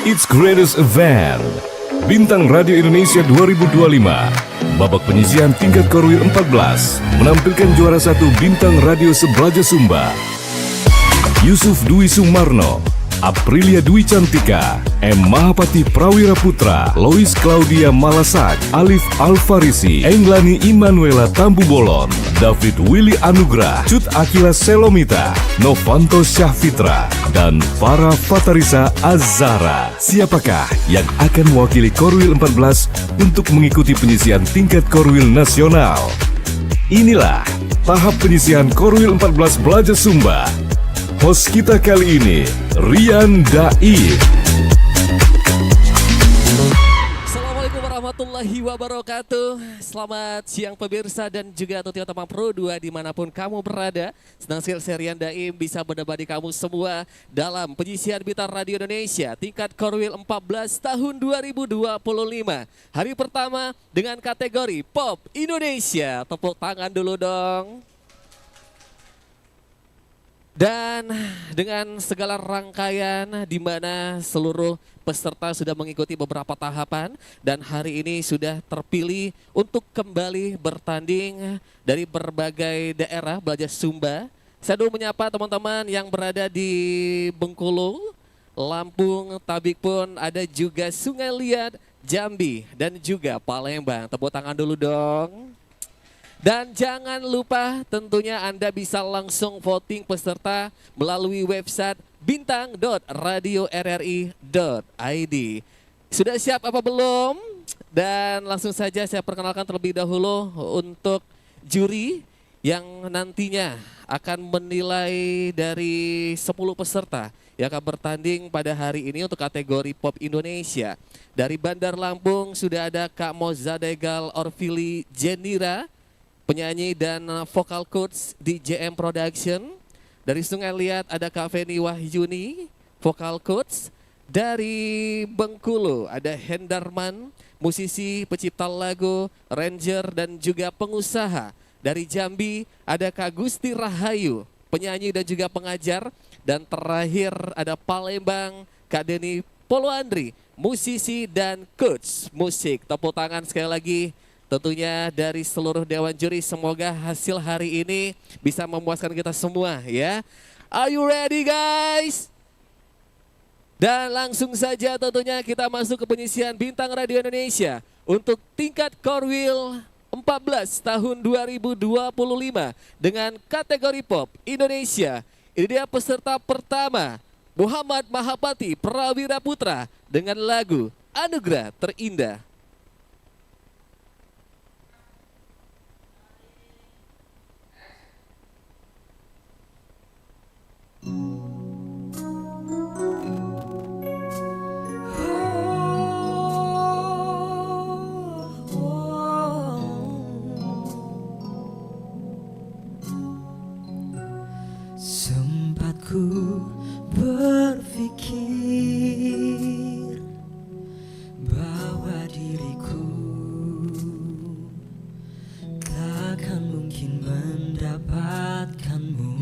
its greatest event. Bintang Radio Indonesia 2025, babak penyisihan tingkat Korwil 14, menampilkan juara 1 Bintang Radio Sebelaja Sumba, Yusuf Dwi Sumarno, Aprilia Dwi Cantika, M. Mahapati Prawira Putra, Lois Claudia Malasak, Alif Alfarisi, Englani Immanuela Tambu Bolon, David Willy Anugrah, Cut Akila Selomita, Novanto Syahfitra, dan Farah Fatarisa Azara. Siapakah yang akan mewakili Korwil 14 untuk mengikuti penyisihan tingkat Korwil Nasional? Inilah tahap penyisihan Korwil 14 Belaja Sumba. Host kita kali ini, Rian Daif. Assalamualaikum warahmatullahi wabarakatuh. Selamat siang pemirsa dan juga teman-teman Pro 2 dimanapun kamu berada. Senang sekali saya Rian Daim bisa menemani kamu semua dalam penyisihan Bintang Radio Indonesia tingkat Korwil 14 tahun 2025. Hari pertama dengan kategori Pop Indonesia. Tepuk tangan dulu dong. Dan dengan segala rangkaian di mana seluruh peserta sudah mengikuti beberapa tahapan dan hari ini sudah terpilih untuk kembali bertanding dari berbagai daerah Belajar Sumba. Saya dulu menyapa teman-teman yang berada di Bengkulu, Lampung, Tabik pun ada juga Sungai Liat, Jambi dan juga Palembang. Tepuk tangan dulu dong. Dan jangan lupa tentunya Anda bisa langsung voting peserta melalui website bintang.radiorri.id. Sudah siap apa belum? Dan langsung saja saya perkenalkan terlebih dahulu untuk juri yang nantinya akan menilai dari 10 peserta yang akan bertanding pada hari ini untuk kategori Pop Indonesia. Dari Bandar Lampung sudah ada Kak Mozadegal Orvili Jenira, penyanyi dan vokal coach di JM Production. Dari Sungai Liat ada Kak Feni Wahyuni, vokal coach. Dari Bengkulu ada Hendarman, musisi, pencipta lagu, ranger dan juga pengusaha. Dari Jambi ada Kak Gusti Rahayu, penyanyi dan juga pengajar. Dan terakhir ada Palembang, Kak Deni Poloandri, musisi dan coach musik. Tepuk tangan sekali lagi. Tentunya dari seluruh dewan juri, semoga hasil hari ini bisa memuaskan kita semua ya. Are you ready guys? Dan langsung saja tentunya kita masuk ke penyisihan Bintang Radio Indonesia untuk tingkat Korwil 14 tahun 2025 dengan kategori Pop Indonesia. Ini dia peserta pertama, Muhammad Mahapati Prawira Putra dengan lagu Anugerah Terindah. Sempat ku berpikir bahwa diriku takkan mungkin mendapatkanmu,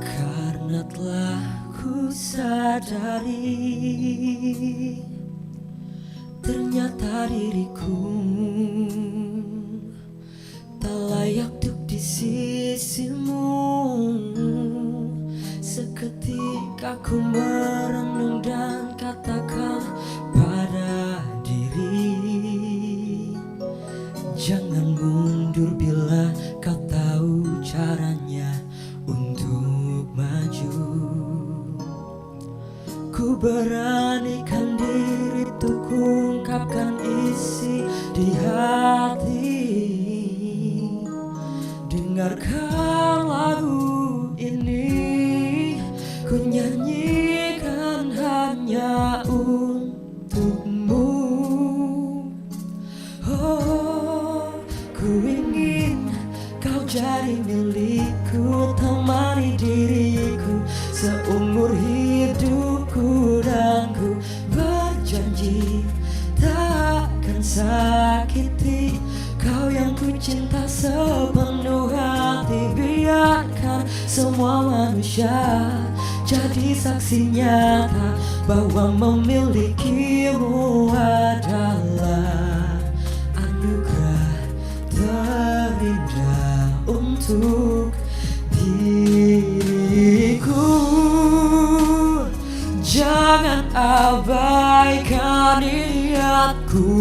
karena telah ku sadari ternyata diriku tak layak untuk di sisimu. Seketika ku merenung dan katakan pada diri, jangan mundur bila kau tahu caranya untuk maju. Ku beranikan diri untuk ungkapkan isi di hati. Dengarkan lagu ini, ku nyanyikan hanya untukmu. Oh, ku ingin kau jadi milikku, temani diriku seumur hidupku. Dan ku berjanji takkan sakiti manusia jadi saksi nyata bahwa memilikimu adalah anugerah terindah untuk diriku. Jangan abaikan niatku,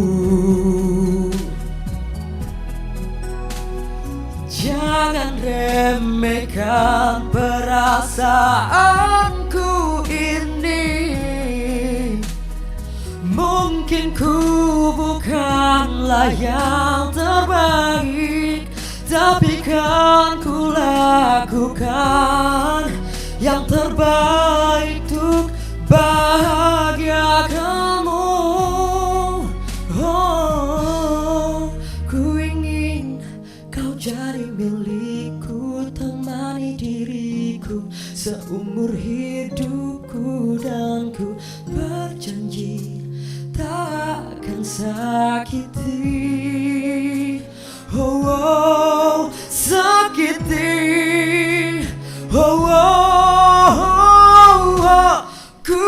jangan remehkan perasaanku ini. Mungkin ku bukanlah yang terbaik, tapi kan ku lakukan yang terbaik untuk bahagiakanmu. Oh, ku ingin kau jadi milikku, temani diriku seumur hidupku, dan ku berjanji takkan sakiti. Oh, oh sakiti. Oh, oh, oh, oh. Ku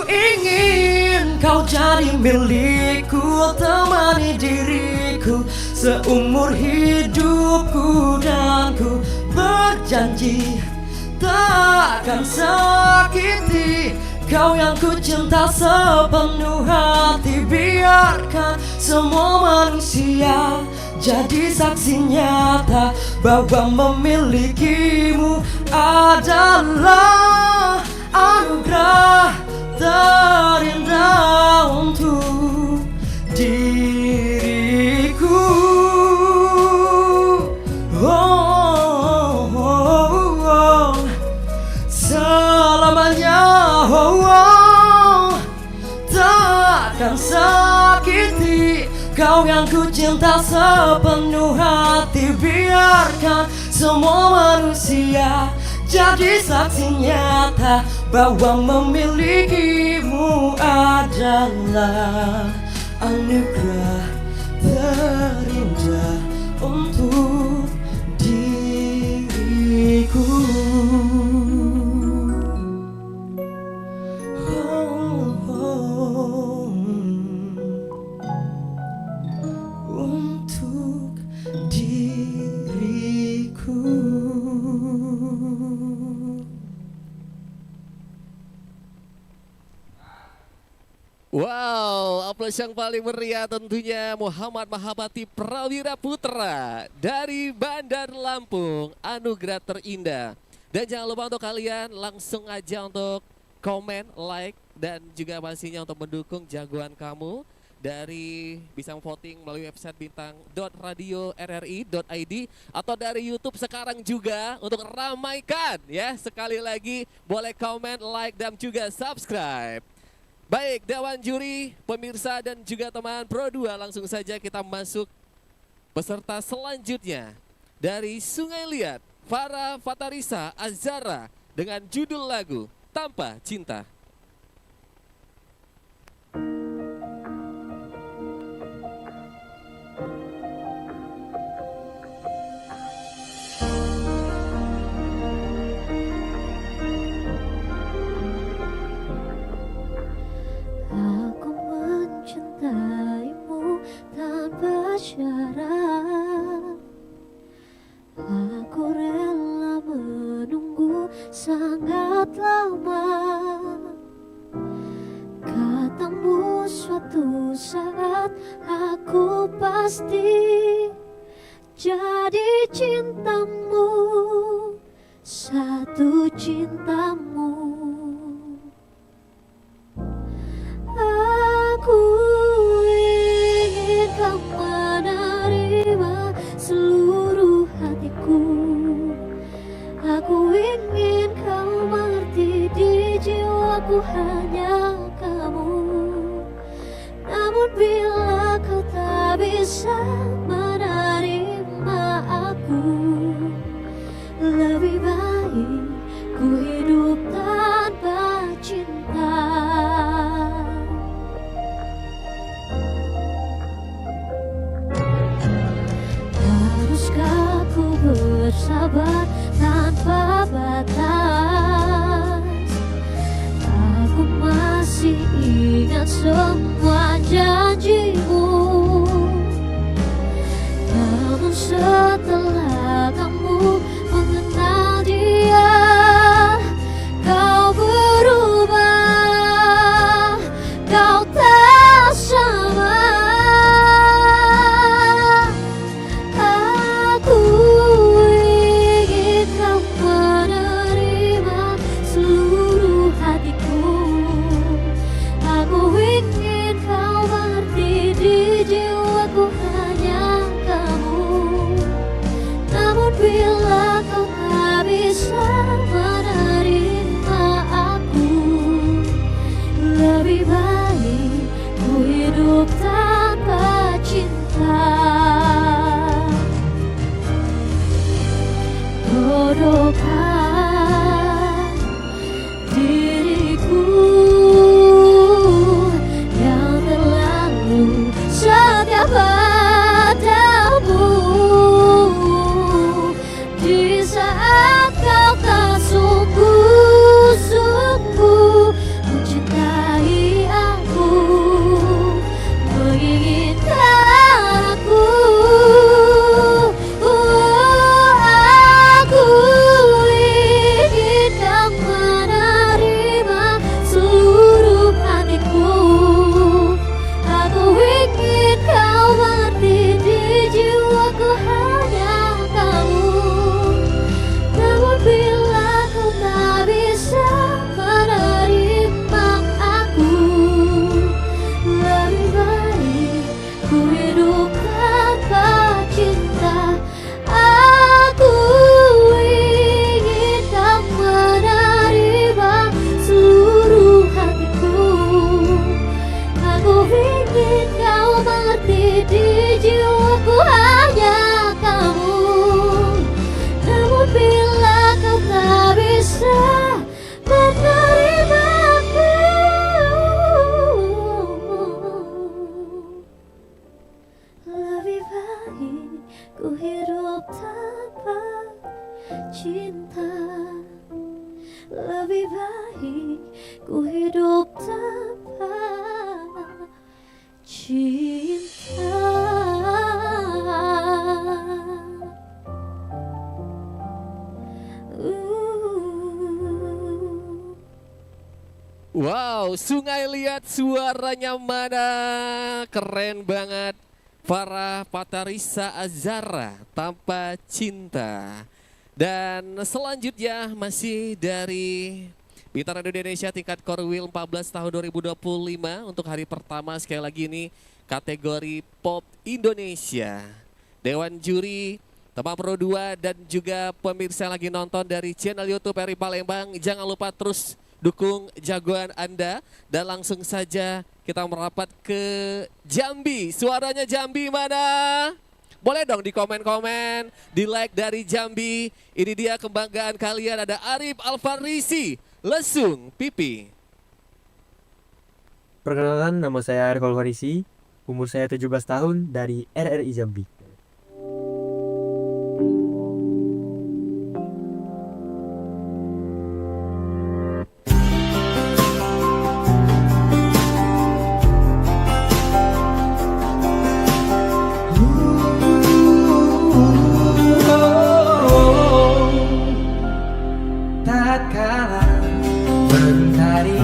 ingin kau jadi milikku, temani diriku seumur hidupku, dan ku berjanji takkan sakiti kau yang ku cinta sepenuh hati. Biarkan semua manusia jadi saksi nyata bahwa memilikimu adalah anugerah terindah untuk diriku. Oh, oh, oh. Selamanya oh, oh. Takkan sakiti kau yang ku cinta sepenuh hati. Biarkan semua manusia jadi saksi nyata bahwa memilikimu adalah anugerah terindah untuk diriku. Oh, oh, untuk diriku. Wow, aplaus yang paling meriah tentunya Muhammad Mahabati Prawira Putra dari Bandar Lampung, anugerah terindah. Dan jangan lupa untuk kalian langsung aja untuk komen, like, dan juga pastinya untuk mendukung jagoan kamu dari bisa voting melalui website bintang.radio.rri.id atau dari YouTube sekarang juga untuk ramaikan ya. Sekali lagi boleh komen, like, dan juga subscribe. Baik, Dewan Juri, pemirsa dan juga teman Pro 2, langsung saja kita masuk peserta selanjutnya. Dari Sungai Liat, Farah Fatarisa Azara dengan judul lagu Tanpa Cinta. Tanpa syarat, aku rela menunggu sangat lama. Katamu suatu saat aku pasti jadi cintamu, satu cintamu. Aku ingin kau menerima seluruh hatiku. Aku ingin kau mengerti di jiwaku hanya kamu. Namun bila kau tak bisa menerima aku, lebih baik ku hidup tanpa cinta. Haruskah ku bersabar tanpa batas? Lebih baik ku hidup tanpa cinta. Wow, Sungai Liat suaranya mana? Keren banget. Farah Fatarisa Azara, Tanpa Cinta. Dan selanjutnya masih dari Bintang Radio Indonesia tingkat Korwil 14 tahun 2025 untuk hari pertama, sekali lagi ini kategori Pop Indonesia. Dewan Juri, teman Pro 2 dan juga pemirsa yang lagi nonton dari channel YouTube RI Palembang, jangan lupa terus dukung jagoan Anda. Dan langsung saja kita merapat ke Jambi. Suaranya Jambi mana? Boleh dong di komen-komen, di like dari Jambi. Ini dia kebanggaan kalian, ada Arif Alfarisi, Lesung Pipi. Perkenalkan, nama saya Arif Alfarisi, umur saya 17 tahun dari RRI Jambi. Tatkala mentari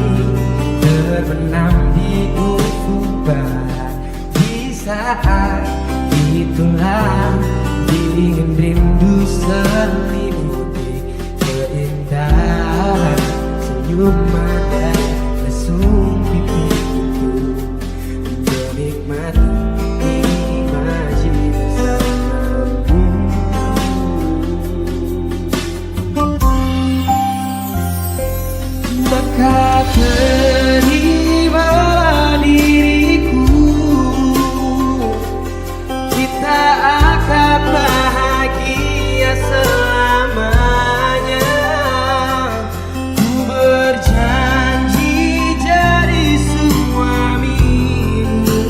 terbenam di ufuk barat, di saat itulah dingin rindu selimuti keindahan senyuman dari lesung pipi itu, menikmati imaji bersamamu. Maka terimalah diriku, kita akan bahagia selamanya. Ku berjanji jadi suamimu,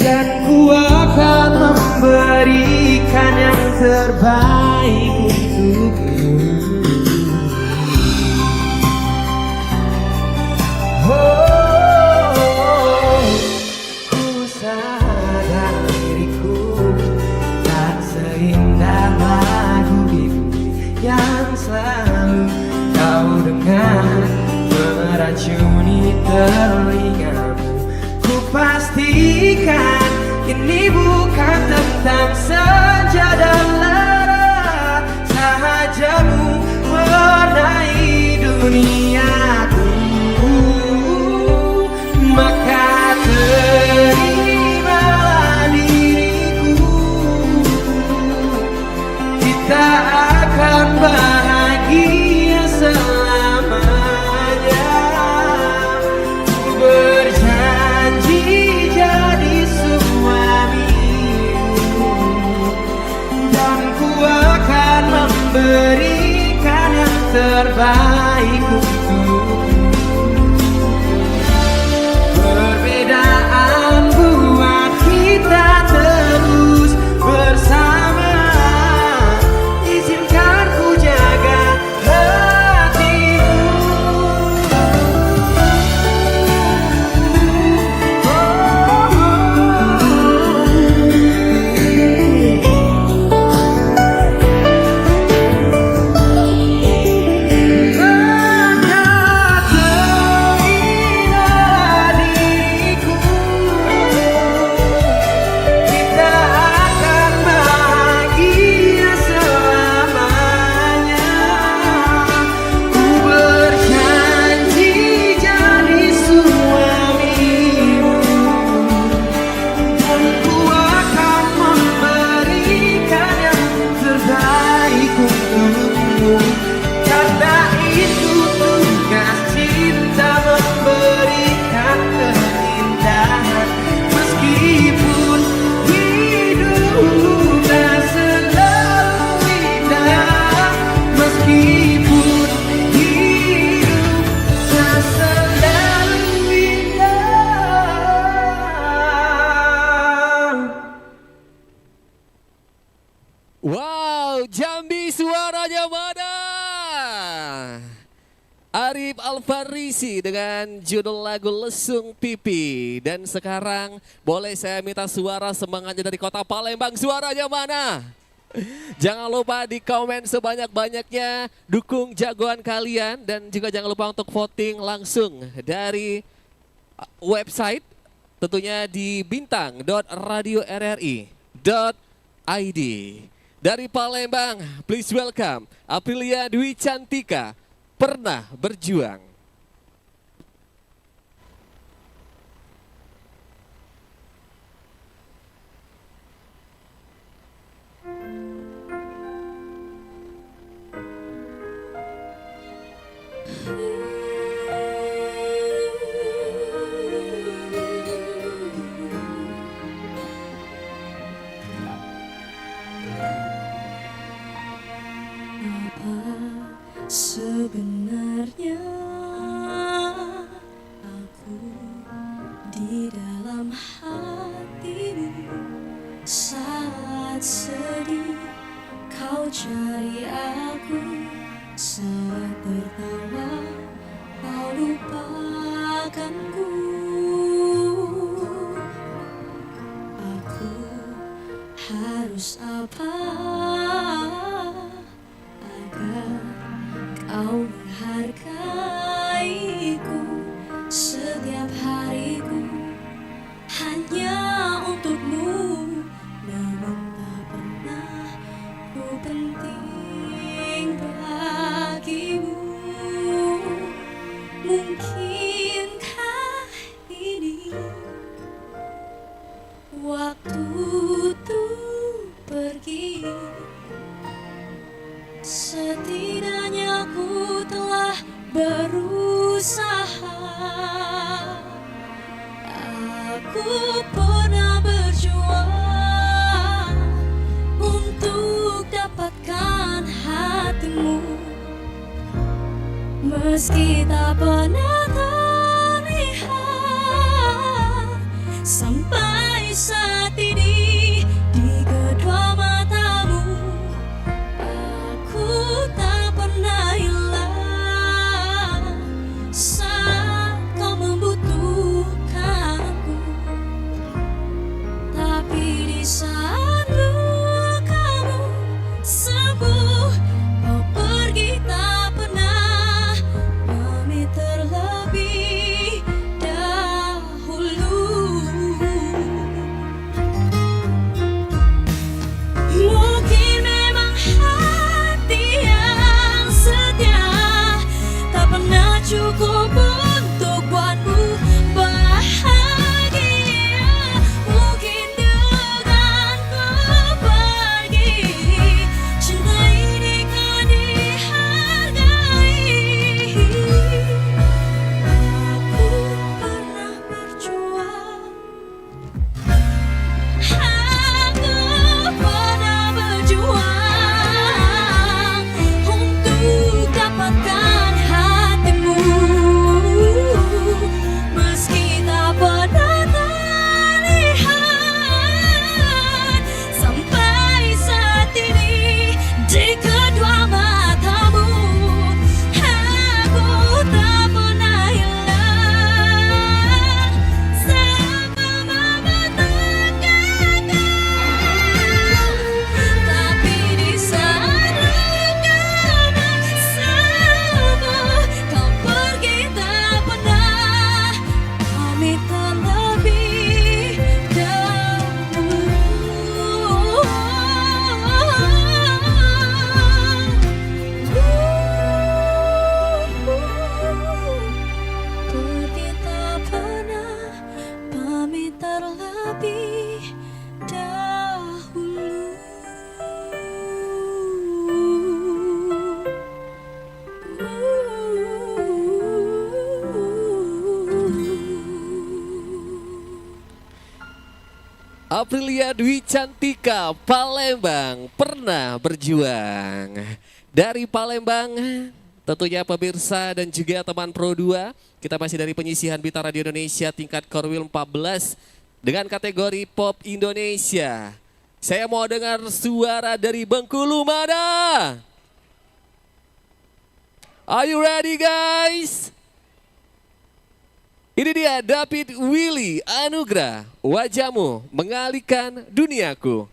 dan ku akan memberikan yang terbaik untukmu. Ku sadar diriku tak seindah lagu ini yang selalu kau dengar meracuni telingamu. Ku pastikan ini bukan tentang senja dan lara, sahajamu warnai duniaku. Maka terimalah diriku, kita akan bahagia selamanya. Ku berjanji jadi suamimu, dan ku akan memberikan yang terbaik untukmu. Perbedaan buat kita terus bersama, izinkan ku jaga hatimu. Wow, Jambi suaranya mana? Arif Alfarisi dengan judul lagu Lesung Pipi. Dan sekarang boleh saya minta suara semangatnya dari kota Palembang. Suaranya mana? Jangan lupa di komen sebanyak-banyaknya, dukung jagoan kalian. Dan juga jangan lupa untuk voting langsung dari website, tentunya di bintang.radio.rri.id. Dari Palembang, please welcome Aprilia Dwi Cantika, Pernah Berjuang. Sebenarnya aku di dalam hatimu. Saat sedih kau cari aku, saat tertawa kau lupakanku. Aku harus apa agar kau menghargaiku? Setiap hariku hanya untukmu, namun tak pernah ku penting bagimu. Mungkinkah ini waktu tuh pergi? Setidaknya ku telah berusaha. Aku pernah berjuang untuk dapatkan hatimu, meski tak pernah terlihat sampai saat ini di kedua matamu. Aku tak pernah hilang saat kau membutuhkanku, tapi di saat lukamu sembuh, kau pergi tak pernah pamit terlebih dahulu. Mungkin memang hati yang setia tak pernah cukup untuk buatmu bahagia. Mungkin dengan ku pergi, cinta ini kan dihargai. Aku pernah berjuang, aku pernah berjuang untuk dapatkan hatimu, meski tak pernah terlihat sampai saat ini di kedua matamu. Aku tak pernah hilang selama membutuhkanmu, tapi di saat lukamu sembuh, kau pergi tak pernah pamit terlebih dahulu. Pergi tak pernah pamit terlebih dahulu. Aprilia Dwi Cantika, Palembang, Pernah Berjuang. Dari Palembang, tentunya pemirsa dan juga teman Pro 2, kita masih dari penyisihan Bintang Radio Indonesia tingkat Korwil 14 dengan kategori Pop Indonesia. Saya mau dengar suara dari Bengkulu mana? Are you ready guys? Ini dia David Willy Anugrah, Wajahmu Mengalihkan Duniaku.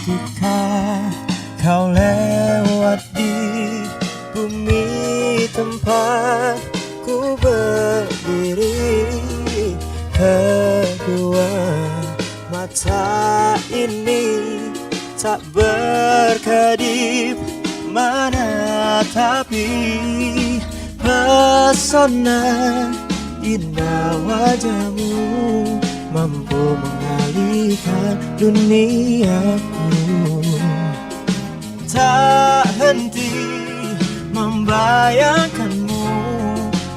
Ketika kau lewat di bumi tempat ku berdiri, kedua mata ini tak berkedip menatapi pesona indah wajahmu mampu mengalihkan duniaku. Tak henti membayangkanmu,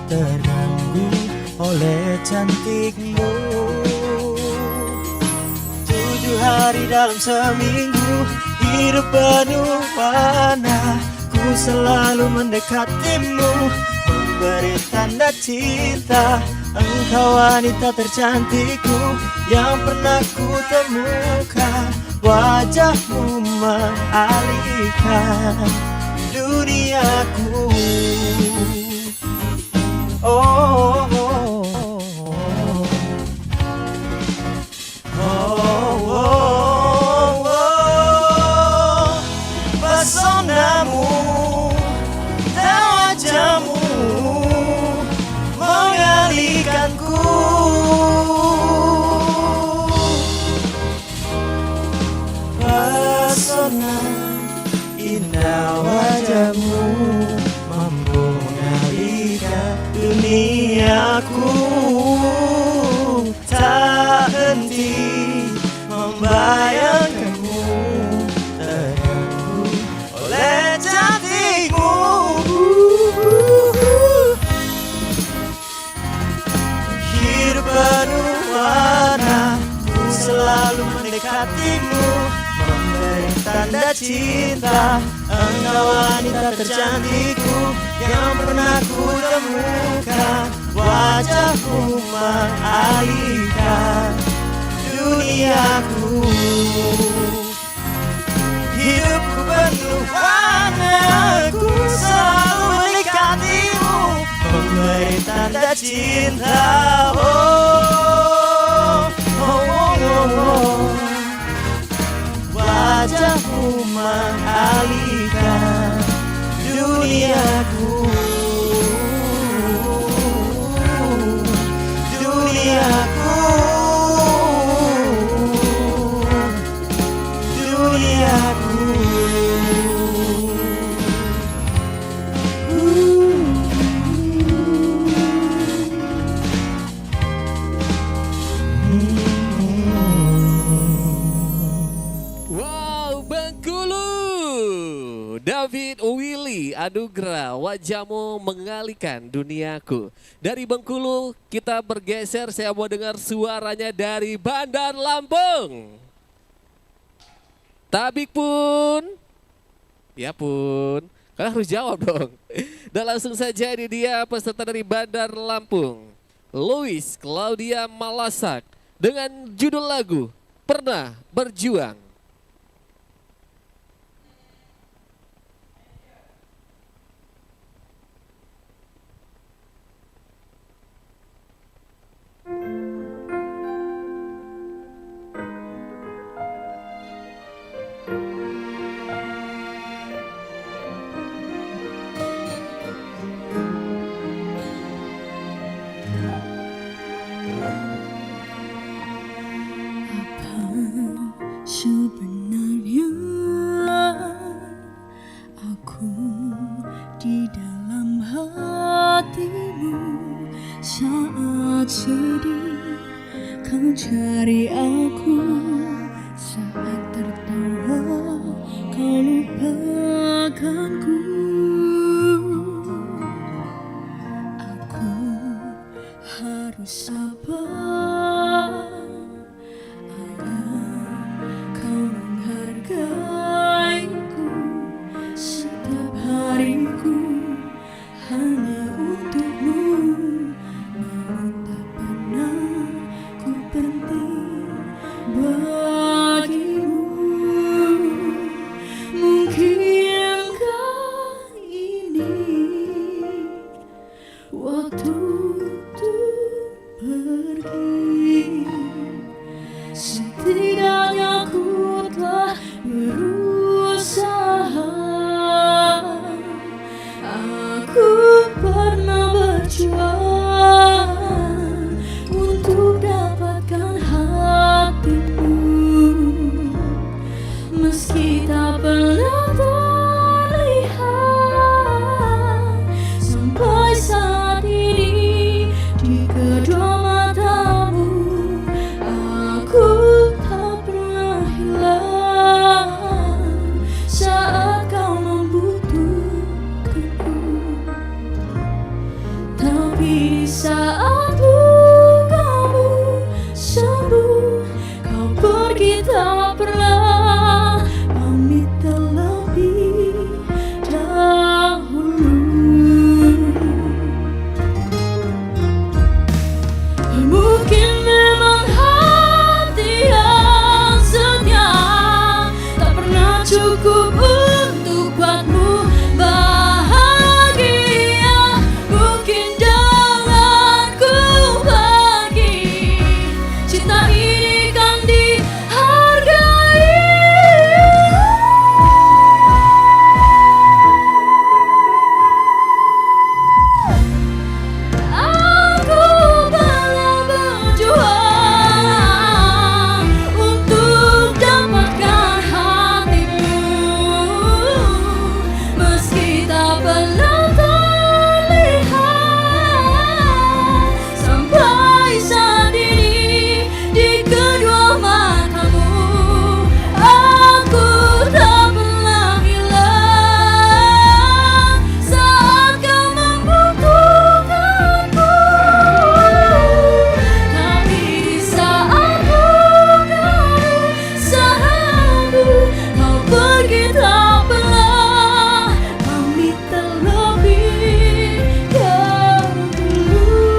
terganggu oleh cantikmu. 7 hari dalam seminggu, hidup penuh warna. Ku selalu mendekatimu, memberi tanda cinta. Engkau wanita tercantikku yang pernah ku temukan. Wajahmu mengalihkan duniaku. Oh, oh, oh, oh, oh, oh. Pesonamu dan wajahmu mengalihkanku. Pesona indah wajahmu mampu mengalihkan duniaku. Tak henti membayangkanmu, terganggu oleh cantikmu. Hidup penuh warna, ku selalu mendekatimu, memberi tanda cinta. Engkau wanita tercantikku yang pernah ku temukan. Wajahmu mengalihkan duniaku. Hidupku penuh warna, ku selalu mendekatimu, memberi tanda cinta. Oh, oh, oh, oh, oh. Wajahmu mengalihkan duniaku. Duniaku. Duniaku. Wow, Bengkulu. David Willy Anugrah, Wajahmu Mengalihkan Duniaku. Dari Bengkulu kita bergeser, saya mau dengar suaranya dari Bandar Lampung. Tabik Pun. Ya Pun, kalian harus jawab dong. Dan langsung saja ini dia peserta dari Bandar Lampung, Louis Claudia Malasak, dengan judul lagu Pernah Berjuang. Sebenarnya aku di dalam hatimu. Saat sedih kau cari aku, saat tertawa kau lupakanku. Aku harus sabar kau menghargaiku. Setiap hariku hanya untukmu, namun tak pernah Setidaknya ku telah berusaha. Aku pernah berjuang untuk dapatkan hatimu, meski tak pernah terlihat sampai saat ini di kedua matamu. Aku tak pernah hilang saat kau membutuhkanku, tapi di saat lukamu sembuh, kau pergi tak pernah pamit terlebih dahulu. Mungkin memang hati yang setia tak pernah cukup untuk buatmu bahagia. Mungkin dengan ku pergi, cinta ini kan dihargai. Aku pernah berjuang untuk dapatkan hatimu, meski tak pernah terlihat sampai saat ini di kedua matamu. Aku tak pernah hilang saat kau membutuhkanku, tapi di saat lukamu sembuh, kau pergi tak pernah pamit terlebih dahulu.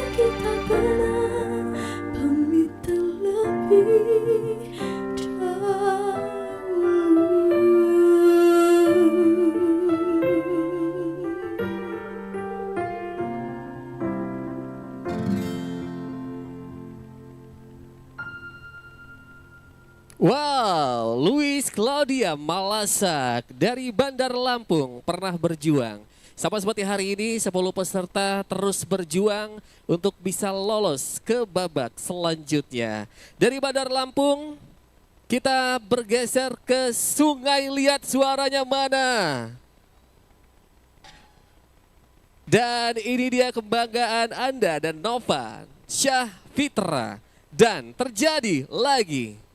Kita pernah pamit terlebih Wow, Luis Claudia Malasak dari Bandar Lampung pernah berjuang. Sama seperti hari ini 10 peserta terus berjuang untuk bisa lolos ke babak selanjutnya. Dari Bandar Lampung kita bergeser ke Sungai Liat, suaranya mana? Dan ini dia kebanggaan Anda dan Nova, Syah Fitra, dan terjadi lagi.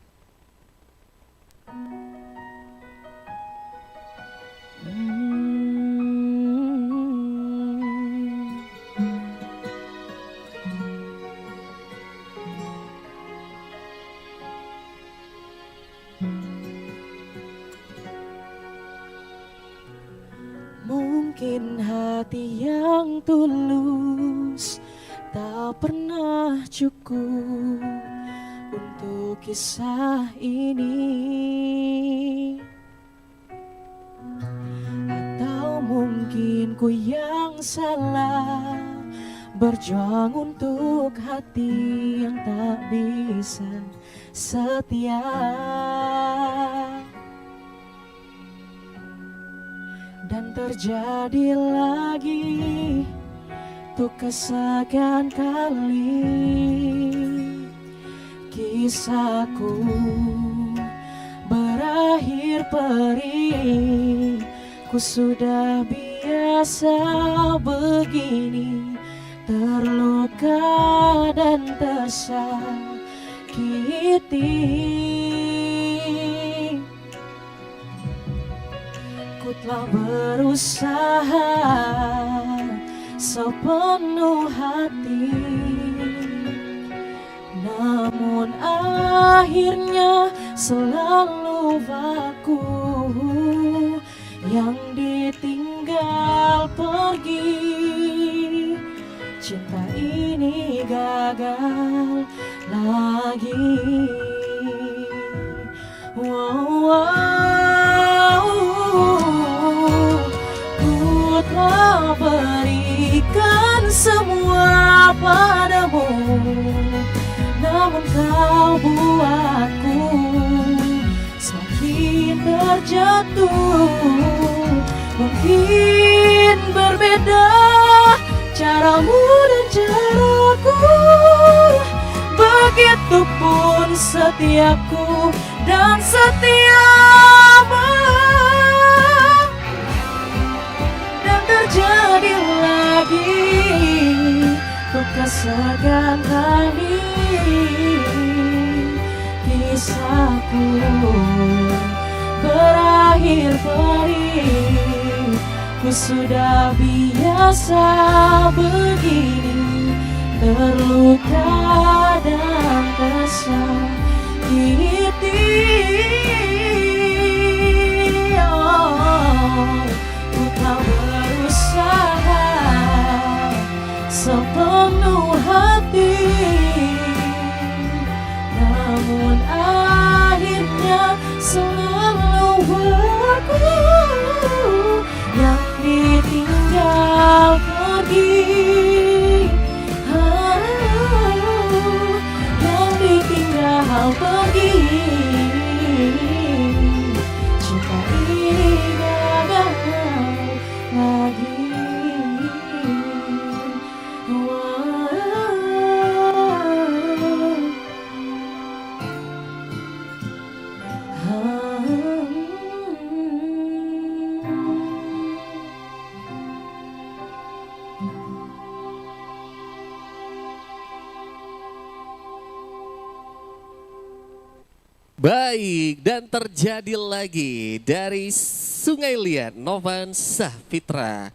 Mungkin hati yang tulus tak pernah cukup untuk kisah ini, atau mungkin ku yang salah berjuang untuk hati yang tak bisa setia. Dan terjadi lagi untuk kesekian kali kisahku berakhir perih. Ku sudah biasa begini, terluka dan tersakiti. Ku telah berusaha sepenuh hati, namun akhirnya selalu aku yang ditinggal pergi. Cinta ini gagal lagi. Wow, wow. padamu, namun kau buatku semakin terjatuh. Mungkin berbeda caramu dan caraku, begitupun setiapku dan setiamu. Dan terjadi lagi untuk kesekian kali kisahku berakhir perih. Ku sudah biasa begini, terluka dan tersakiti. Oh, ku tak berusaha sepenuh hati, namun akhirnya selalu aku yang ditinggal pergi, yang ditinggal pergi. Cinta ini gagal lagi. Baik, dan terjadi lagi dari Sungai Liat, Novan Sahfitra.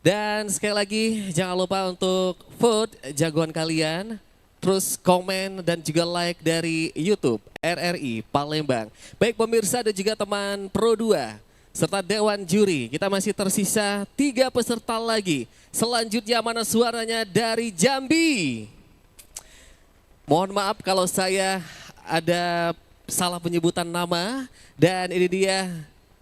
Dan sekali lagi jangan lupa untuk vote jagoan kalian, terus komen dan juga like dari YouTube RRI Palembang. Baik pemirsa dan juga teman Pro 2 serta Dewan Juri, kita masih tersisa 3 peserta lagi. Selanjutnya mana suaranya dari Jambi? Mohon maaf kalau saya ada salah penyebutan nama. Dan ini dia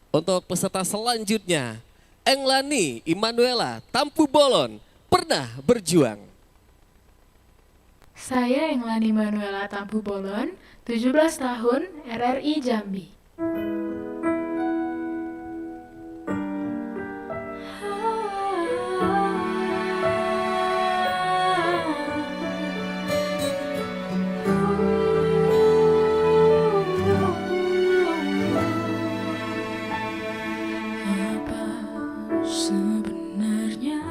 untuk peserta selanjutnya, Englani Immanuela Tampu Bolon, Pernah Berjuang. Saya Englani Immanuela Tampu Bolon, 17 tahun, RRI Jambi. Sebenarnya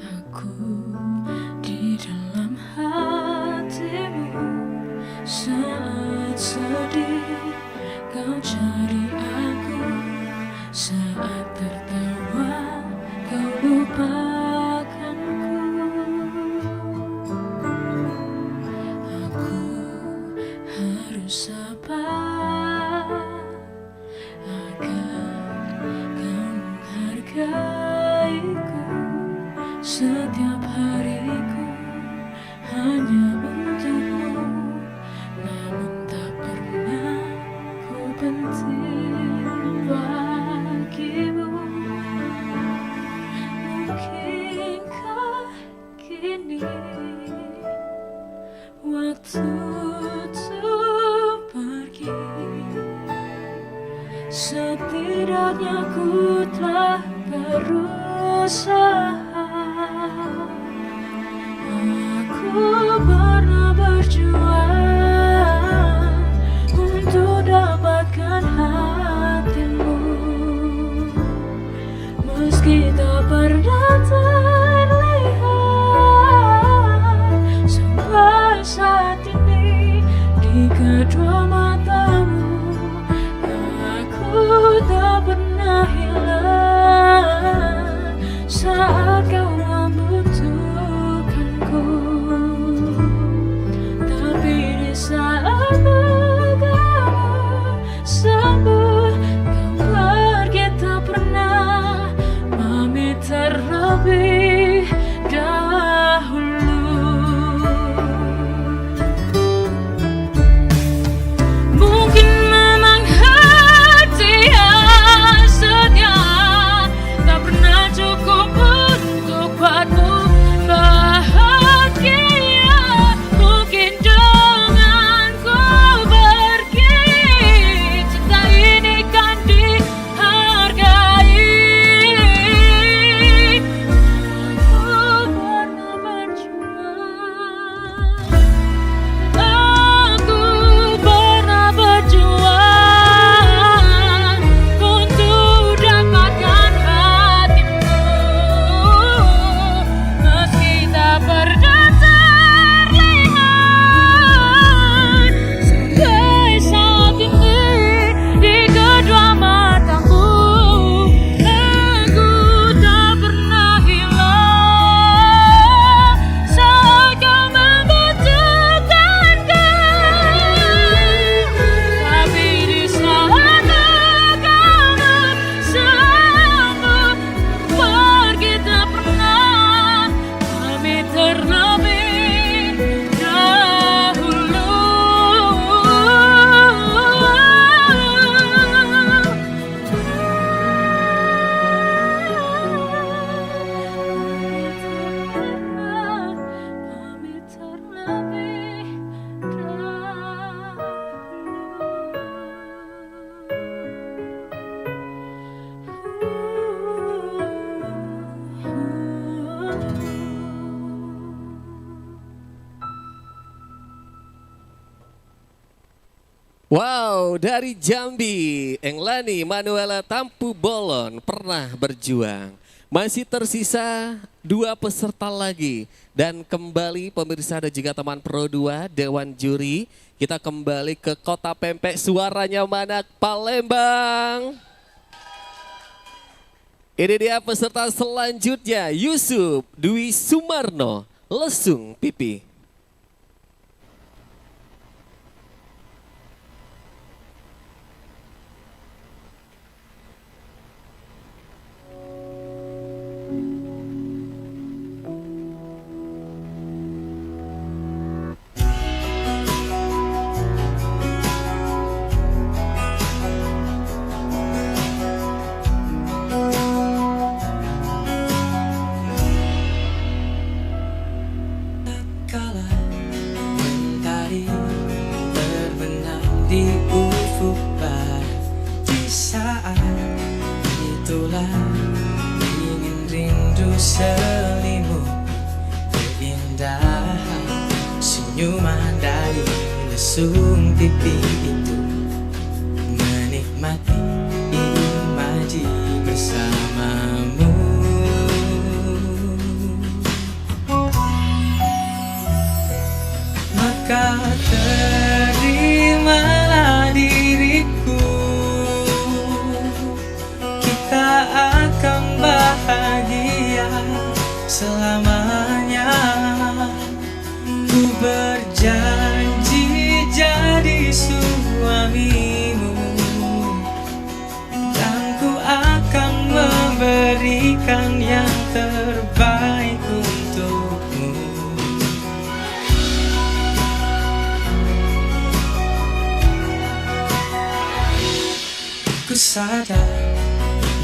aku di dalam hatimu, saat sedih kau cari aku, saat tertawa kau lupakanku. Aku harus sabar agar kau menghargaiku. Setiap hariku hanya untukmu, namun tak pernah ku penting bagimu. Mungkinkah kini waktu untuk pergi? Setidaknya ku telah berusaha. Aku pernah berjuang untuk dapatkan hatimu, meski tak pernah terlihat sampai saat ini di kedua matamu. Aku tak pernah hilang saat kau membutuhkanku, tapi di saat negara sembuh kau pergi tak pernah pamit terlebih dahulu. Mungkin memang hati yang setia Wow, dari Jambi, Englani Manuela Tampu Bolon pernah berjuang. Masih tersisa 2 peserta lagi. Dan kembali pemirsa dan juga teman Pro 2, Dewan Juri. Kita kembali ke Kota Pempek, suaranya mana? Palembang. Ini dia peserta selanjutnya, Yusuf Dwi Sumarno, Lesung Pipi. Kala mentari terbenam di ufuk barat, di saat itulah ingin rindu selimut keindahan senyuman dari lesung pipi itu, menikmati imaji bersamamu. Maka terimalah diriku, kita akan bahagia selamanya. Ku berjanji jadi suamimu, dan ku akan memberikan yang terbaik untukmu. Ku sadar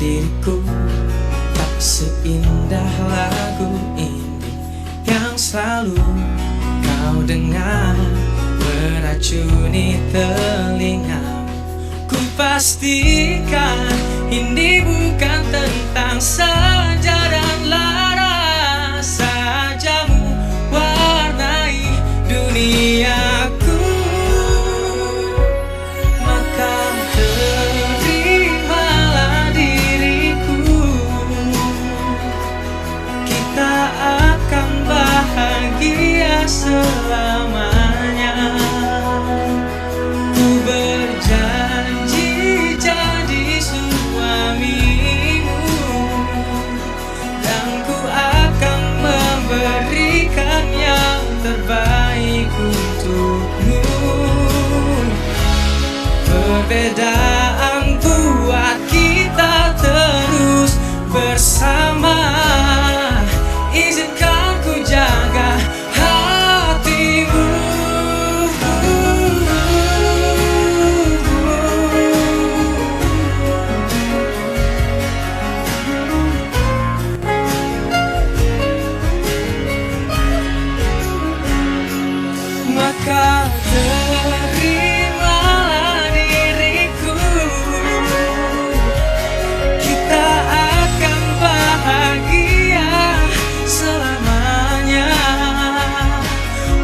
diriku tak seindah lagu ini yang selalu kau dengar meracuni telinga. Ku pastikan ini bukan tentang saja dan lara, sajamu warnai duniaku. Maka terimalah diriku, kita akan bahagia selamanya. Ku berjanji jadi suamimu, dan ku akan memberikan yang terbaik untukmu. Perbedaan buat kita terus bersama. Izinkan ku jaga hatimu. Maka terimalah diriku, kita akan bahagia selamanya.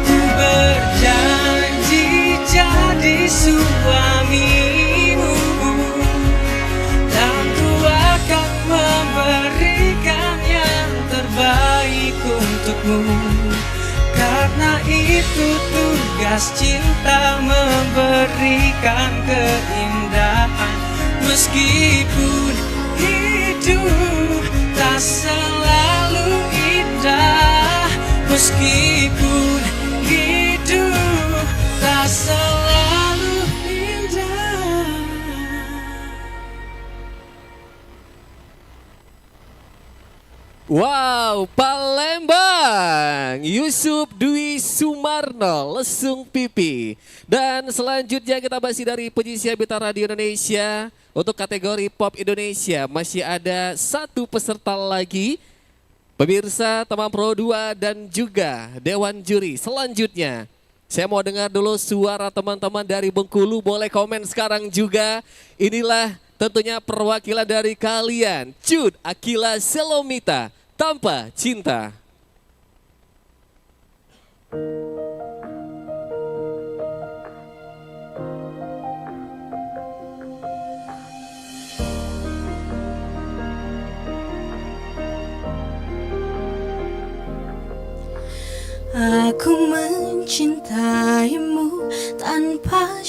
Ku berjanji jadi suamimu, dan ku akan memberikan yang terbaik untukmu. Karena itu tugas cinta, memberikan keindahan. Meskipun hidup tak selalu indah, meskipun hidup tak selalu indah. Wow, Palembang, Yusuf Dwi Sumarno, Lesung Pipi. Dan selanjutnya kita masih dari penyisian Bintang Radio Indonesia. Untuk kategori Pop Indonesia masih ada 1 peserta lagi. Pemirsa, teman Pro 2 dan juga Dewan Juri. Selanjutnya, saya mau dengar dulu suara teman-teman dari Bengkulu. Boleh komen sekarang juga. Inilah tentunya perwakilan dari kalian. Cud Akila Selomita, Tanpa Cinta.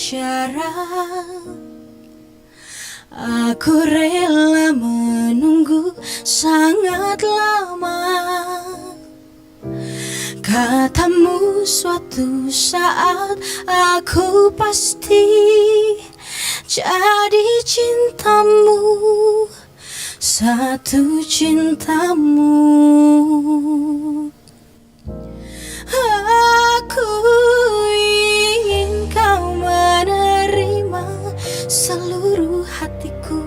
bicara. Aku rela menunggu sangat lama. Katamu suatu saat aku pasti jadi cintamu, satu cintamu. Aku ingin kau menerima seluruh hatiku.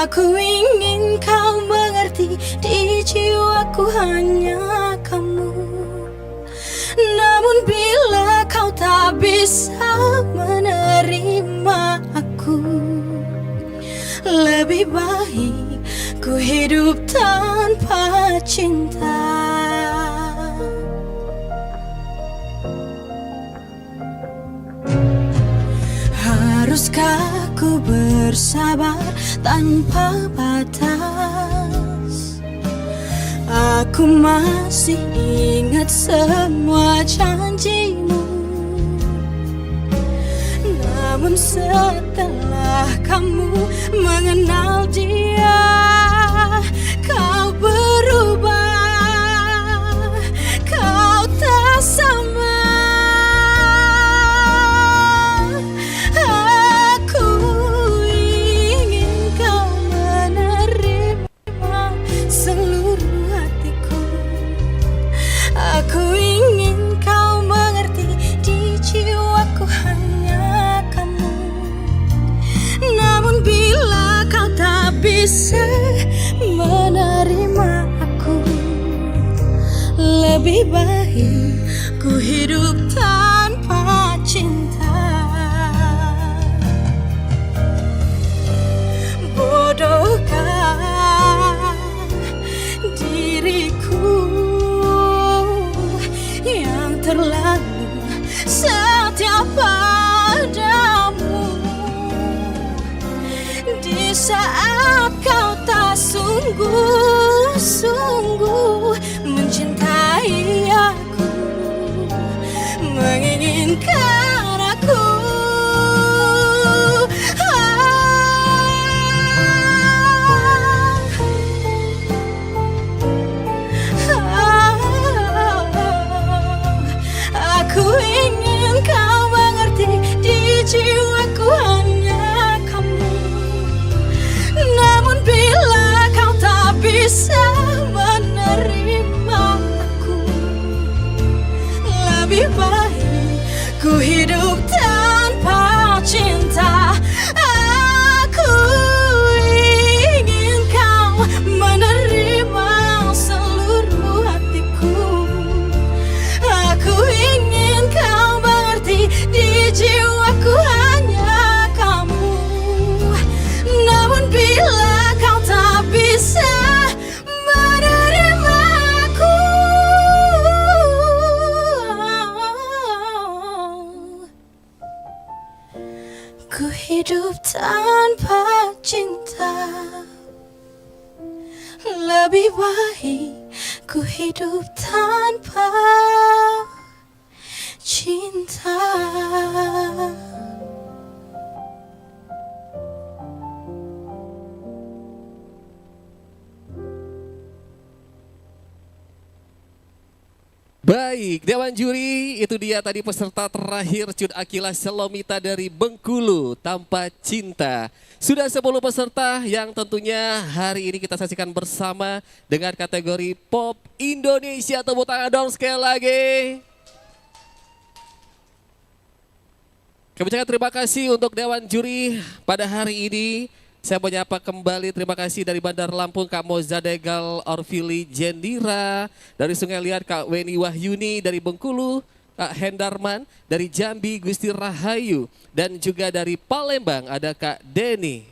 Aku ingin kau mengerti, di jiwaku hanya kamu. Namun bila kau tak bisa menerima aku, lebih baik ku hidup tanpa cinta. Haruskah ku bersabar tanpa batas? Aku masih ingat semua janjimu. Namun setelah kamu mengenal dia, kau berubah, kau tak sama. Aku ingin kau mengerti, di jiwaku hanya kamu. Namun bila kau tak bisa menerima aku, lebih baik ku hidup tanpa cinta. Bodohkah diriku yang terlalu setia padamu, di saat kau tak sungguh-sungguh mencintai aku, menginginkan aku. Aku ingin kau mengerti, di jiwaku hanya kamu. Namun bila kau tak bisa menerima aku, lebih baik ku hidup tanpa cinta. Aku ingin kau menerima seluruh hatiku. Aku ingin kau mengerti, di jiwaku hanya kamu. Namun bila kau tak bisa menerima aku, ku hidup tanpa cinta. Lebih baik ku hidup tanpa cinta. Baik, Dewan Juri, itu dia tadi peserta terakhir Cud Akila Selomita dari Bengkulu, Tanpa Cinta. Sudah 10 peserta yang tentunya hari ini kita saksikan bersama dengan kategori Pop Indonesia. Tepuk tangan dong sekali lagi. Kami ucapkan terima kasih untuk Dewan Juri pada hari ini. Saya menyapa kembali, terima kasih dari Bandar Lampung Kak Mozadegal Orvili Jendira, dari Sungai Liat Kak Weni Wahyuni, dari Bengkulu Kak Hendarman, dari Jambi Gusti Rahayu, dan juga dari Palembang ada Kak Denny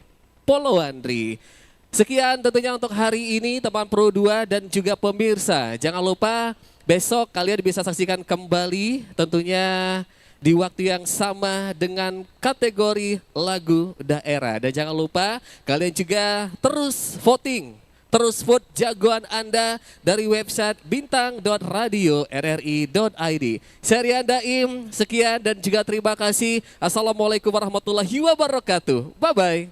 Polowandri. Sekian tentunya untuk hari ini teman Pro 2 dan juga pemirsa. Jangan lupa besok kalian bisa saksikan kembali tentunya di waktu yang sama dengan kategori lagu daerah. Dan jangan lupa kalian juga terus voting Terus vote jagoan Anda dari website bintang.radio.rri.id. Saya Rian Daim, sekian dan juga terima kasih. Assalamualaikum warahmatullahi wabarakatuh. Bye-bye.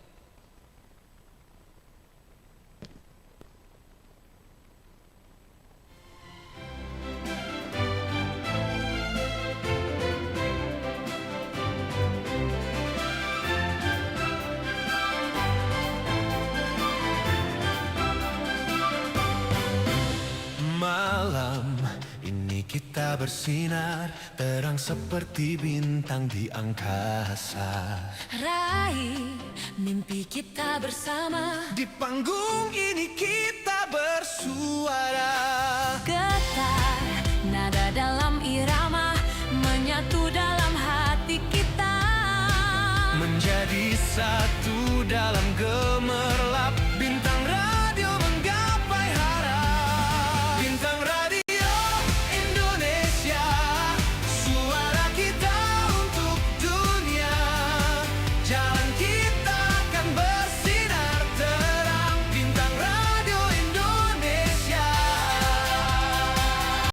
Malam ini kita bersinar, terang seperti bintang di angkasa. Raih mimpi kita bersama, Di panggung ini kita bersuara. getar nada dalam irama menyatu dalam hati kita. Menjadi satu dalam gemerlap